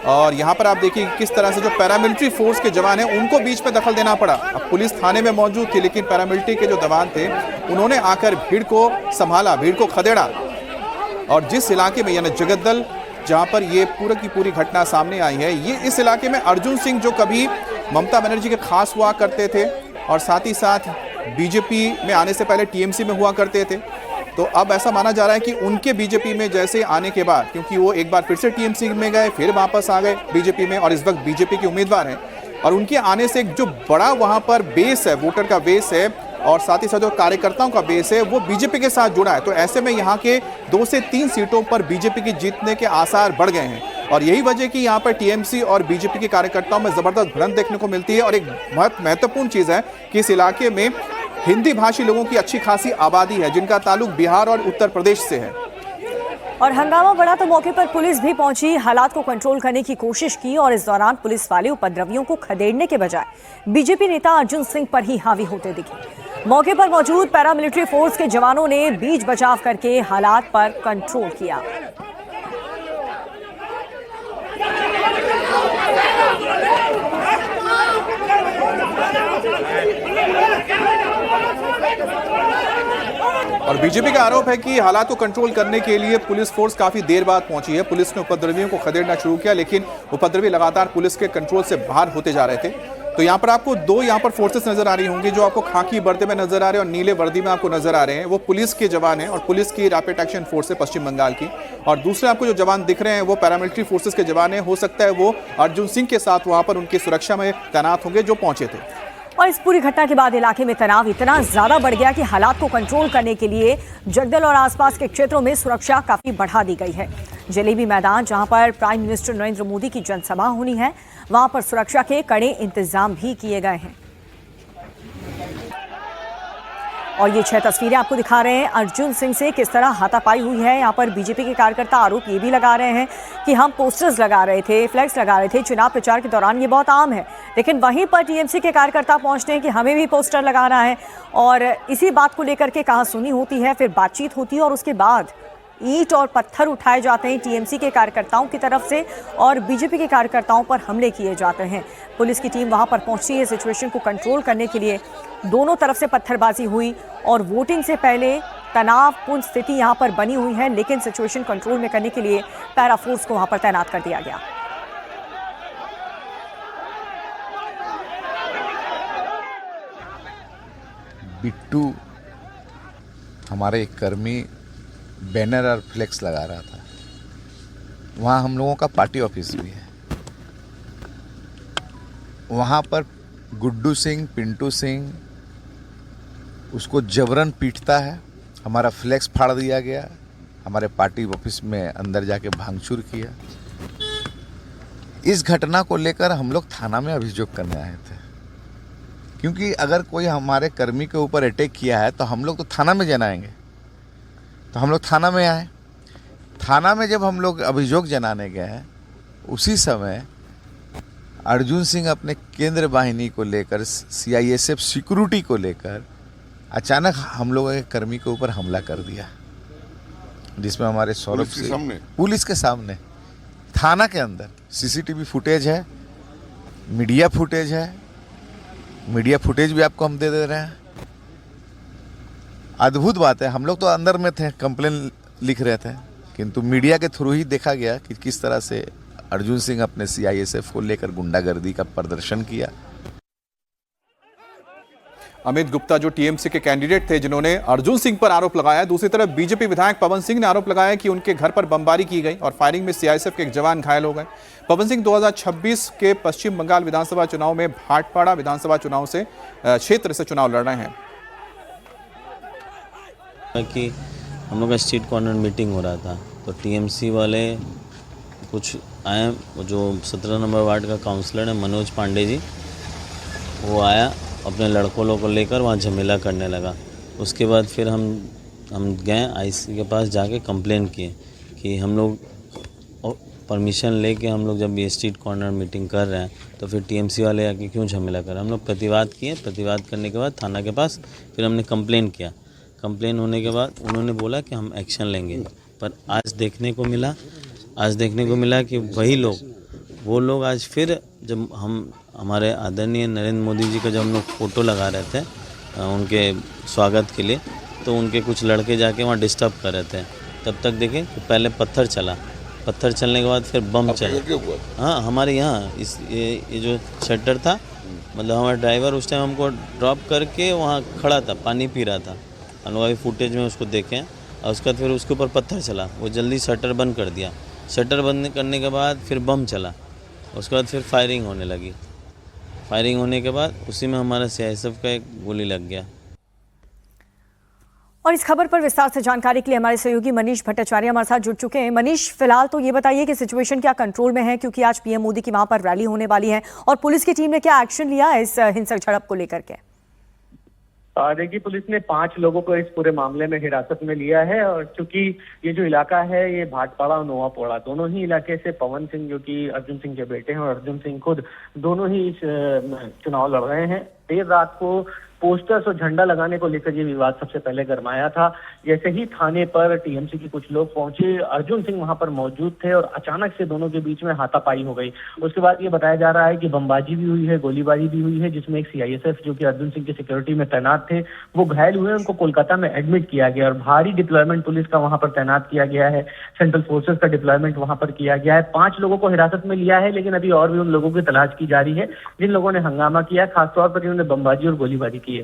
और यहाँ पर आप देखिए किस तरह से जो पैरामिलिट्री फोर्स के जवान हैं उनको बीच में दखल देना पड़ा। अब पुलिस थाने में मौजूद थी, लेकिन पैरामिलिट्री के जो जवान थे उन्होंने आकर भीड़ को संभाला, भीड़ को खदेड़ा। और जिस इलाके में यानी जगद्दल जहाँ पर ये पूरी की पूरी घटना सामने आई है, ये इस इलाके में अर्जुन सिंह जो कभी ममता बनर्जी के खास हुआ करते थे और साथ ही साथ बीजेपी में आने से पहले टीएमसी में हुआ करते थे, तो अब ऐसा माना जा रहा है कि उनके बीजेपी में जैसे आने के बाद, क्योंकि वो एक बार फिर से टीएमसी में गए, फिर वापस आ गए बीजेपी में और इस वक्त बीजेपी के उम्मीदवार हैं, और उनके आने से एक जो बड़ा वहाँ पर बेस है, वोटर का बेस है और साथ ही साथ जो कार्यकर्ताओं का बेस है वो बीजेपी के साथ जुड़ा है। तो ऐसे में यहाँ के 2 से 3 सीटों पर बीजेपी की जीतने के आसार बढ़ गए हैं और यही वजह कि यहाँ पर टीएमसी और बीजेपी के कार्यकर्ताओं में जबरदस्त भिड़ंत देखने को मिलती है। और एक बहुत महत्वपूर्ण चीज है कि इस इलाके में हिंदी भाषी लोगों की अच्छी खासी आबादी है, जिनका ताल्लुक बिहार और उत्तर प्रदेश से है। और हंगामा बढ़ा तो मौके पर पुलिस भी पहुंची, हालात को कंट्रोल करने की कोशिश की और इस दौरान पुलिस वाले उपद्रवियों को खदेड़ने के बजाय बीजेपी नेता अर्जुन सिंह पर ही हावी होते दिखे। मौके पर मौजूद पैरामिलिट्री फोर्स के जवानों ने बीच बचाव करके हालात पर कंट्रोल किया। और बीजेपी का आरोप है कि हालात को कंट्रोल करने के लिए पुलिस फोर्स काफी देर बाद पहुंची है। पुलिस ने उपद्रवियों को खदेड़ना शुरू किया, लेकिन उपद्रवी लगातार पुलिस के कंट्रोल से बाहर होते जा रहे थे। तो यहाँ पर आपको 2 यहाँ पर फोर्सेस नजर आ रही होंगी, जो आपको खाकी वर्दी में नजर आ रहे हैं और नीले वर्दी में आपको नजर आ रहे हैं, वो पुलिस के जवान हैं और पुलिस की रैपिड एक्शन फोर्स है पश्चिम बंगाल की। और दूसरे आपको जो जवान दिख रहे हैं वो पैरामिलिट्री फोर्सेस के जवान हैं। हो सकता है वो अर्जुन सिंह के साथ वहां पर उनकी सुरक्षा में तैनात होंगे जो पहुंचे थे। और इस पूरी घटना के बाद इलाके में तनाव इतना ज्यादा बढ़ गया कि हालात को कंट्रोल करने के लिए जगदल और आसपास के क्षेत्रों में सुरक्षा काफी बढ़ा दी गई है। जलेबी मैदान, जहां पर प्राइम मिनिस्टर नरेंद्र मोदी की जनसभा होनी है, वहां पर सुरक्षा के कड़े इंतजाम भी किए गए हैं। और ये 6 तस्वीरें आपको दिखा रहे हैं अर्जुन सिंह से किस तरह हाथापाई हुई है। यहाँ पर बीजेपी के कार्यकर्ता आरोप ये भी लगा रहे हैं कि हम पोस्टर्स लगा रहे थे, फ्लैग्स लगा रहे थे चुनाव प्रचार के दौरान, ये बहुत आम है। लेकिन वहीं पर टीएमसी के कार्यकर्ता पहुंचते हैं कि हमें भी पोस्टर लगाना है और इसी बात को लेकर के कहासुनी होती है, फिर बातचीत होती है और उसके बाद ईंट और पत्थर उठाए जाते हैं टीएमसी के कार्यकर्ताओं की तरफ से और बीजेपी के कार्यकर्ताओं पर हमले किए जाते हैं। पुलिस की टीम वहां पर पहुंची है सिचुएशन को कंट्रोल करने के लिए। दोनों तरफ से पत्थरबाजी हुई और वोटिंग से पहले तनावपूर्ण स्थिति यहां पर बनी हुई है, लेकिन सिचुएशन कंट्रोल में करने के लिए पैरा फोर्स को वहां पर तैनात कर दिया गया। बिट्टू हमारे एक कर्मी बैनर और फ्लेक्स लगा रहा था, वहाँ हम लोगों का पार्टी ऑफिस भी है। वहाँ पर गुड्डू सिंह, पिंटू सिंह उसको जबरन पीटता है, हमारा फ्लेक्स फाड़ दिया गया, हमारे पार्टी ऑफिस में अंदर जाके भांगचूर किया। इस घटना को लेकर हम लोग थाना में अभियोग करने आए थे, क्योंकि अगर कोई हमारे कर्मी के ऊपर अटैक किया है तो हम लोग तो थाना में जनाएंगे। तो हम लोग थाना में आए। थाना में जब हम लोग अभियोग जनाने गए, उसी समय अर्जुन सिंह अपने केंद्र बाहिनी को लेकर, सीआईएसएफ सिक्योरिटी को लेकर अचानक हम लोगों के कर्मी के ऊपर हमला कर दिया, जिसमें हमारे सौरभ सिंह पुलिस के सामने थाना के अंदर सीसीटीवी फुटेज है, मीडिया फुटेज है, मीडिया फुटेज भी आपको हम दे रहे हैं। अद्भुत बात है, हम लोग तो अंदर में थे, कंप्लेन लिख रहे थे, किंतु मीडिया के थ्रू ही देखा गया कि किस तरह से अर्जुन सिंह अपने सीआईएसएफ को लेकर गुंडागर्दी का प्रदर्शन किया। अमित गुप्ता जो टीएमसी के कैंडिडेट थे जिन्होंने अर्जुन सिंह पर आरोप लगाया, दूसरी तरफ बीजेपी विधायक पवन सिंह ने आरोप लगाया कि उनके घर पर बमबारी की गई और फायरिंग में सीआईएसएफ के एक जवान घायल हो गए। पवन सिंह 2026 के पश्चिम बंगाल विधानसभा चुनाव में भाटपाड़ा विधानसभा चुनाव से क्षेत्र से चुनाव लड़ रहे हैं। कि हम लोग का स्ट्रीट कॉर्नर मीटिंग हो रहा था, तो टीएमसी वाले कुछ आए, जो 17 नंबर वार्ड का काउंसलर है मनोज पांडे जी, वो आया अपने लड़कों लोगों को लेकर वहाँ झमेला करने लगा। उसके बाद फिर हम गए आईसी के पास, जाके कंप्लेन किए कि हम लोग परमिशन लेके हम लोग जब ये स्ट्रीट कॉर्नर मीटिंग कर रहे हैं तो फिर टीएमसी वाले आके क्यों झमेला कर रहे हैं। हम लोग प्रतिवाद किए, प्रतिवाद करने के बाद थाना के पास फिर हमने कंप्लेन किया। कंप्लेन होने के बाद उन्होंने बोला कि हम एक्शन लेंगे, पर आज देखने को मिला कि वही लोग वो लोग आज फिर जब हमारे आदरणीय नरेंद्र मोदी जी का जब हम लोग फ़ोटो लगा रहे थे उनके स्वागत के लिए, तो उनके कुछ लड़के जाके वहाँ डिस्टर्ब कर रहे थे। तब तक देखें कि पहले पत्थर चला, पत्थर चलने के बाद फिर बम चला। हाँ, हमारे यहाँ ये जो शटर था, मतलब हमारा ड्राइवर उस टाइम हमको ड्रॉप करके वहाँ खड़ा था, पानी पी रहा था। हम लोग अभी फुटेज में उसको देखें। और उसके बाद फिर उसके ऊपर पत्थर चला, वो जल्दी शटर बंद कर दिया। शटर बंद करने के बाद फिर बम चला, उसके बाद फिर फायरिंग होने लगी। फायरिंग होने के बाद उसी में हमारा CISF का एक गोली लग गया। और इस खबर पर विस्तार से जानकारी के लिए हमारे सहयोगी मनीष भट्टाचार्य हमारे साथ जुड़ चुके हैं। मनीष, फिलहाल तो ये बताइए कि सिचुएशन क्या कंट्रोल में है, क्योंकि आज पीएम मोदी की वहां पर रैली होने वाली है, और पुलिस की टीम ने क्या एक्शन लिया है इस हिंसक झड़प को लेकर के? देखिए, पुलिस ने 5 लोगों को इस पूरे मामले में हिरासत में लिया है। और चूंकि ये जो इलाका है ये भाटपाड़ा और नोवापोड़ा दोनों ही इलाके से पवन सिंह, जो कि अर्जुन सिंह के बेटे हैं, और अर्जुन सिंह खुद दोनों ही इस चुनाव लड़ रहे हैं। देर रात को पोस्टर्स और झंडा लगाने को लेकर ये विवाद सबसे पहले गरमाया था। जैसे ही थाने पर टीएमसी के कुछ लोग पहुंचे, अर्जुन सिंह वहां पर मौजूद थे और अचानक से दोनों के बीच में हाथापाई हो गई। उसके बाद ये बताया जा रहा है कि बमबाजी भी हुई है, गोलीबारी भी हुई है, जिसमें एक CISF जो कि अर्जुन सिंह की सिक्योरिटी में तैनात थे वो घायल हुए। उनको कोलकाता में एडमिट किया गया और भारी डिप्लॉयमेंट पुलिस का वहां पर तैनात किया गया है। सेंट्रल फोर्सेस का डिप्लॉयमेंट वहां पर किया गया है। 5 लोगों को हिरासत में लिया है, लेकिन अभी और भी उन लोगों की तलाश की जा रही है जिन लोगों ने हंगामा किया, खासतौर पर जिन्होंने बमबाजी और गोलीबारी की है।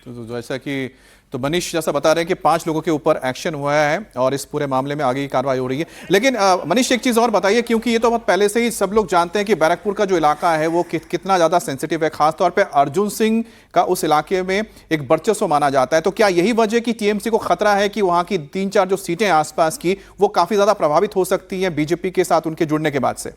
तो जैसा कि मनीष जैसा बता रहे हैं कि 5 लोगों के ऊपर एक्शन हुआ है और इस पूरे मामले में आगे की कार्रवाई हो रही है। लेकिन मनीष, एक चीज़ और बताइए, क्योंकि ये तो बहुत पहले से ही सब लोग जानते हैं कि बैरकपुर का जो इलाका है वो कितना ज़्यादा सेंसिटिव है, खासतौर पे अर्जुन सिंह का उस इलाके में एक वर्चस्व माना जाता है। तो क्या यही वजह कि TMC को खतरा है कि वहाँ की 3-4 जो सीटें आसपास की वो काफ़ी ज़्यादा प्रभावित हो सकती हैं बीजेपी के साथ उनके जुड़ने के बाद से?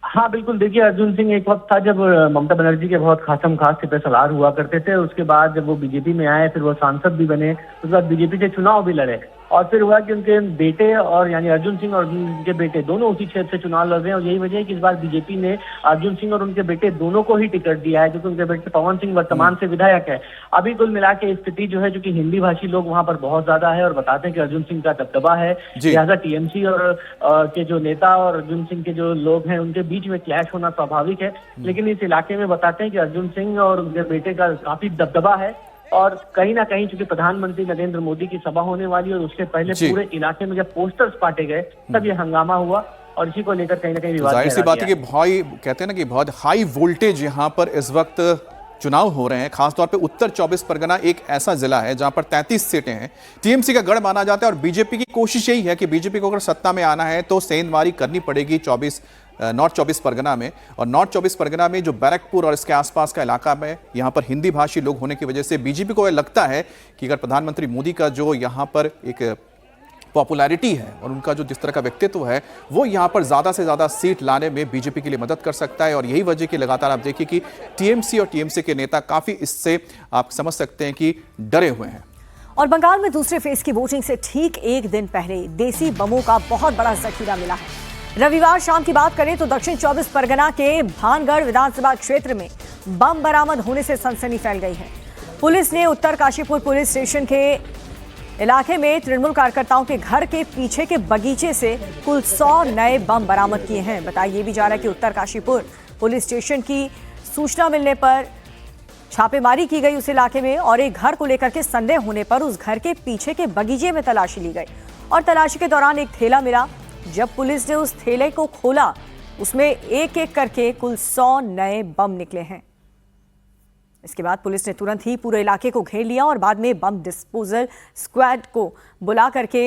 हाँ बिल्कुल, देखिए, अर्जुन सिंह एक वक्त था जब ममता बनर्जी के बहुत खास सिपह सलार हुआ करते थे। उसके बाद जब वो बीजेपी में आए, फिर वो सांसद भी बने, उसके बाद बीजेपी से चुनाव भी लड़े, और फिर हुआ कि उनके बेटे और यानी अर्जुन सिंह और उनके बेटे दोनों उसी क्षेत्र से चुनाव लड़ रहे हैं। और यही वजह है कि इस बार बीजेपी ने अर्जुन सिंह और उनके बेटे दोनों को ही टिकट दिया है, क्योंकि उनके बेटे पवन सिंह वर्तमान से विधायक है। अभी कुल मिला के स्थिति जो है, जो कि हिंदी भाषी लोग वहां पर बहुत ज्यादा है और बताते हैं कि अर्जुन सिंह का दबदबा है, लिहाजा TMC और के जो नेता और अर्जुन सिंह के जो लोग हैं उनके बीच में क्लैश होना स्वाभाविक है। लेकिन इस इलाके में बताते हैं कि अर्जुन सिंह और उनके बेटे का काफी दबदबा है, और कहीं ना कहीं चूंकि प्रधानमंत्री नरेंद्र मोदी की सभा होने वाली है और उससे पहले पूरे इलाके में जब पोस्टर्स पाटे गए तब ये हंगामा हुआ, और इसी को लेकर कहीं ना कहीं विवाद। जाहिर सी बात है कि भाई कहते हैं ना कि बहुत हाई वोल्टेज यहाँ पर इस वक्त चुनाव हो रहे हैं। खासतौर पे उत्तर 24 परगना एक ऐसा जिला है जहां पर 33 सीटें हैं, TMC का गढ़ माना जाता है। और बीजेपी की कोशिश यही है कि बीजेपी को अगर सत्ता में आना है तो सेंधमारी करनी पड़ेगी नॉर्थ 24 परगना में। और नॉर्थ 24 परगना में जो बैरकपुर और इसके आसपास का इलाका में यहाँ पर हिंदी भाषी लोग होने की वजह से बीजेपी को यह लगता है कि अगर प्रधानमंत्री मोदी का जो यहाँ पर एक पॉपुलैरिटी है और उनका जो जिस तरह का व्यक्तित्व है वो यहाँ पर ज़्यादा से ज़्यादा सीट लाने में बीजेपी के लिए मदद कर सकता है। और यही वजह कि लगातार आप देखिए कि TMC और TMC के नेता काफ़ी इससे आप समझ सकते हैं कि डरे हुए हैं। और बंगाल में दूसरे फेज की वोटिंग से ठीक एक दिन पहले देसी बमों का बहुत बड़ा जखीरा मिला है। रविवार शाम की बात करें तो दक्षिण 24 परगना के भानगढ़ विधानसभा क्षेत्र में बम बरामद होने से सनसनी फैल गई है। पुलिस ने उत्तर काशीपुर पुलिस स्टेशन के इलाके में तृणमूल कार्यकर्ताओं के घर के पीछे के बगीचे से कुल 100 नए बम बरामद किए हैं। बताया ये भी जा रहा है कि उत्तर काशीपुर पुलिस स्टेशन की सूचना मिलने पर छापेमारी की गई उस इलाके में, और एक घर को लेकर के संदेह होने पर उस घर के पीछे के बगीचे में तलाशी ली गई। और तलाशी के दौरान एक थैला मिला। जब पुलिस ने उस थैले को खोला उसमें एक एक करके कुल 100 नए बम निकले हैं। इसके बाद पुलिस ने तुरंत ही पूरे इलाके को घेर लिया और बाद में बम डिस्पोजल स्क्वाड को बुला करके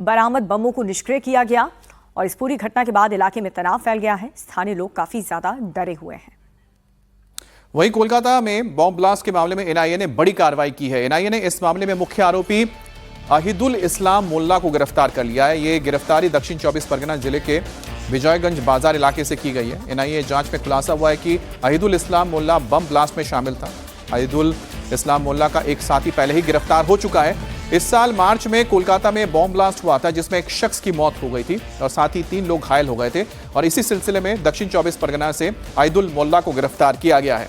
बरामद बमों को निष्क्रिय किया गया। और इस पूरी घटना के बाद इलाके में तनाव फैल गया है। स्थानीय लोग काफी ज्यादा डरे हुए हैं। वहीं कोलकाता में बॉम्ब ब्लास्ट के मामले में NIA ने बड़ी कार्रवाई की है। NIA ने इस मामले में मुख्य आरोपी अहिदुल इस्लाम मोल्ला को गिरफ्तार कर लिया है। ये गिरफ्तारी दक्षिण 24 परगना जिले के विजयगंज बाजार इलाके से की गई है। NIA जांच में खुलासा हुआ है कि अहिदुल इस्लाम मोल्ला बम ब्लास्ट में शामिल था। अहिदुल इस्लाम मोल्ला का एक साथी पहले ही गिरफ्तार हो चुका है। इस साल मार्च में कोलकाता में बॉम्ब ब्लास्ट हुआ था जिसमें एक शख्स की मौत हो गई थी और साथ ही 3 लोग घायल हो गए थे। और इसी सिलसिले में दक्षिण 24 परगना से अहिदुल मोल्ला को गिरफ्तार किया गया है।